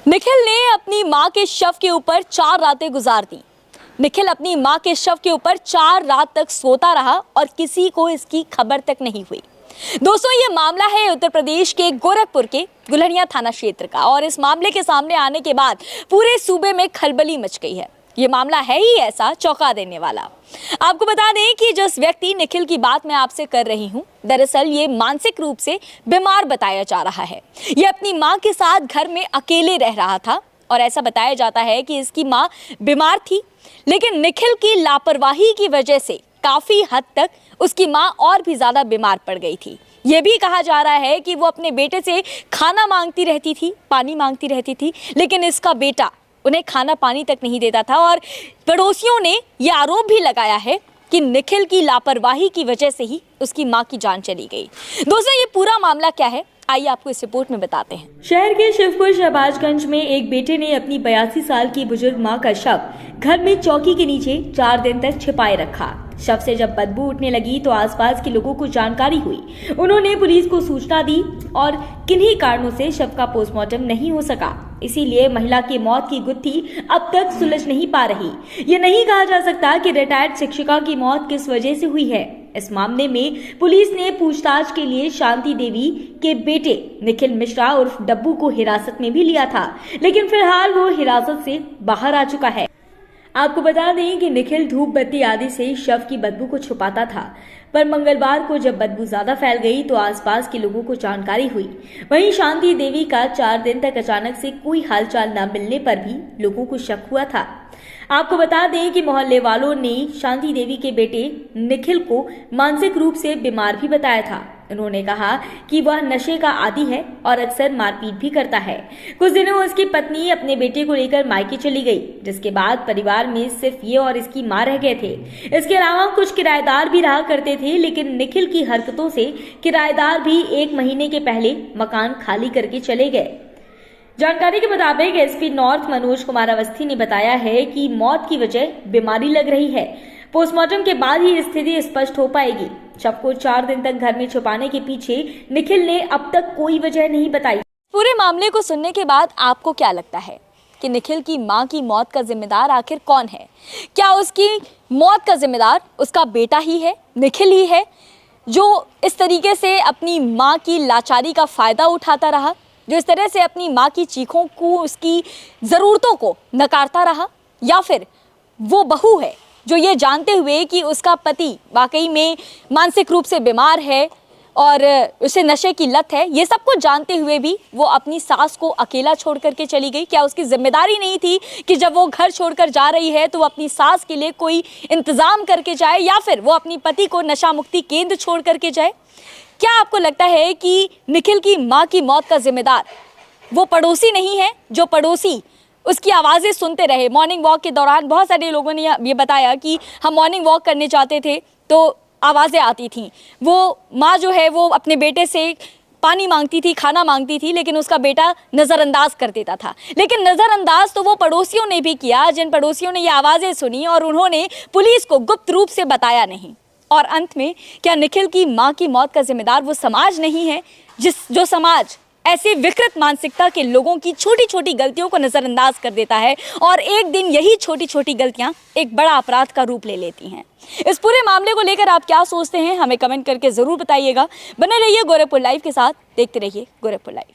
निखिल ने अपनी मां के शव के ऊपर 4 रातें गुजार दी। निखिल अपनी मां के शव के ऊपर 4 रात तक सोता रहा और किसी को इसकी खबर तक नहीं हुई। दोस्तों, ये मामला है उत्तर प्रदेश के गोरखपुर के गुलहनिया थाना क्षेत्र का और इस मामले के सामने आने के बाद पूरे सूबे में खलबली मच गई है। ये मामला है ही ऐसा चौंका देने वाला। आपको बता दें कि जिस व्यक्ति निखिल की बात मैं आपसे कर रही हूं, दरअसल ये मानसिक रूप से बीमार बताया जा रहा है। ये अपनी मां के साथ घर में अकेले रह रहा था और ऐसा बताया जाता है कि इसकी मां बीमार थी, लेकिन निखिल की लापरवाही की वजह से काफी हद तक उसकी मां और भी ज्यादा बीमार पड़ गई थी। ये भी कहा जा रहा है कि वो अपने बेटे से खाना मांगती रहती थी, पानी मांगती रहती थी, लेकिन इसका बेटा उन्हें खाना पानी तक नहीं देता था और पड़ोसियों ने यह आरोप भी लगाया है कि निखिल की लापरवाही की वजह से ही उसकी मां की जान चली गई। दोस्तों, ये पूरा मामला क्या है, आइए आपको इस रिपोर्ट में बताते हैं। शहर के शिवपुर शहबाजगंज में एक बेटे ने अपनी 82 साल की बुजुर्ग मां का शव घर में चौकी के नीचे 4 दिन तक छिपाए रखा। शव से जब बदबू उठने लगी तो आसपास के लोगों को जानकारी हुई। उन्होंने पुलिस को सूचना दी और किन्हीं कारणों से शव का पोस्टमार्टम नहीं हो सका। इसीलिए महिला की मौत की गुत्थी अब तक सुलझ नहीं पा रही। ये नहीं कहा जा सकता कि रिटायर्ड शिक्षिका की मौत किस वजह से हुई है। इस मामले में पुलिस ने पूछताछ के लिए शांति देवी के बेटे निखिल मिश्रा उर्फ डब्बू को हिरासत में भी लिया था, लेकिन फिलहाल वो हिरासत से बाहर आ चुका है। आपको बता दें कि निखिल धूप बत्ती आदि से शव की बदबू को छुपाता था, पर मंगलवार को जब बदबू ज्यादा फैल गई तो आसपास के लोगों को जानकारी हुई। वहीं शांति देवी का 4 दिन तक अचानक से कोई हालचाल न मिलने पर भी लोगों को शक हुआ था। आपको बता दें कि मोहल्ले वालों ने शांति देवी के बेटे निखिल को मानसिक रूप से बीमार भी बताया था। उन्होंने कहा कि वह नशे का आदी है और अक्सर मारपीट भी करता है। कुछ दिनों उसकी पत्नी अपने बेटे को लेकर मायके चली गई, जिसके बाद परिवार में सिर्फ ये और इसकी मां रह गए थे। इसके अलावा कुछ किराएदार भी रहा करते थे, लेकिन निखिल की हरकतों से किराएदार भी 1 महीने के पहले मकान खाली करके चले गए। जानकारी के मुताबिक एसपी नॉर्थ मनोज कुमार अवस्थी ने बताया है कि मौत की वजह बीमारी लग रही है। पोस्टमार्टम के बाद ही स्थिति स्पष्ट हो पाएगी। शव को 4 दिन तक घर में छुपाने के पीछे निखिल ने अब तक कोई वजह नहीं बताई। पूरे मामले को सुनने के बाद आपको क्या लगता है कि निखिल की मां की मौत का जिम्मेदार आखिर कौन है? क्या उसकी मौत का जिम्मेदार उसका बेटा ही है, निखिल ही है, जो इस तरीके से अपनी मां की लाचारी का फायदा उठाता रहा, जो इस तरह से अपनी मां की चीखों को, उसकी ज़रूरतों को नकारता रहा, या फिर वो बहू है जो ये जानते हुए कि उसका पति वाकई में मानसिक रूप से बीमार है और उसे नशे की लत है, ये सब कुछ जानते हुए भी वो अपनी सास को अकेला छोड़ करके चली गई? क्या उसकी जिम्मेदारी नहीं थी कि जब वो घर छोड़कर जा रही है तो वो अपनी सास के लिए कोई इंतज़ाम करके जाए, या फिर वो अपनी पति को नशा मुक्ति केंद्र छोड़ करके जाए? क्या आपको लगता है कि निखिल की मां की मौत का जिम्मेदार वो पड़ोसी नहीं है, जो पड़ोसी उसकी आवाज़ें सुनते रहे? मॉर्निंग वॉक के दौरान बहुत सारे लोगों ने ये बताया कि हम मॉर्निंग वॉक करने जाते थे तो आवाज़ें आती थीं। वो माँ जो है वो अपने बेटे से पानी मांगती थी, खाना मांगती थी, लेकिन उसका बेटा नज़रअंदाज कर देता था। लेकिन नज़रअंदाज तो वो पड़ोसियों ने भी किया, जिन पड़ोसियों ने ये आवाज़ें सुनी और उन्होंने पुलिस को गुप्त रूप से बताया नहीं। और अंत में क्या निखिल की मां की मौत का जिम्मेदार वो समाज नहीं है, जो समाज ऐसे विकृत मानसिकता के लोगों की छोटी छोटी गलतियों को नज़रअंदाज कर देता है और एक दिन यही छोटी छोटी गलतियां एक बड़ा अपराध का रूप ले लेती हैं? इस पूरे मामले को लेकर आप क्या सोचते हैं, हमें कमेंट करके ज़रूर बताइएगा। बने रहिए गोरखपुर लाइव के साथ, देखते रहिए गोरखपुर लाइव।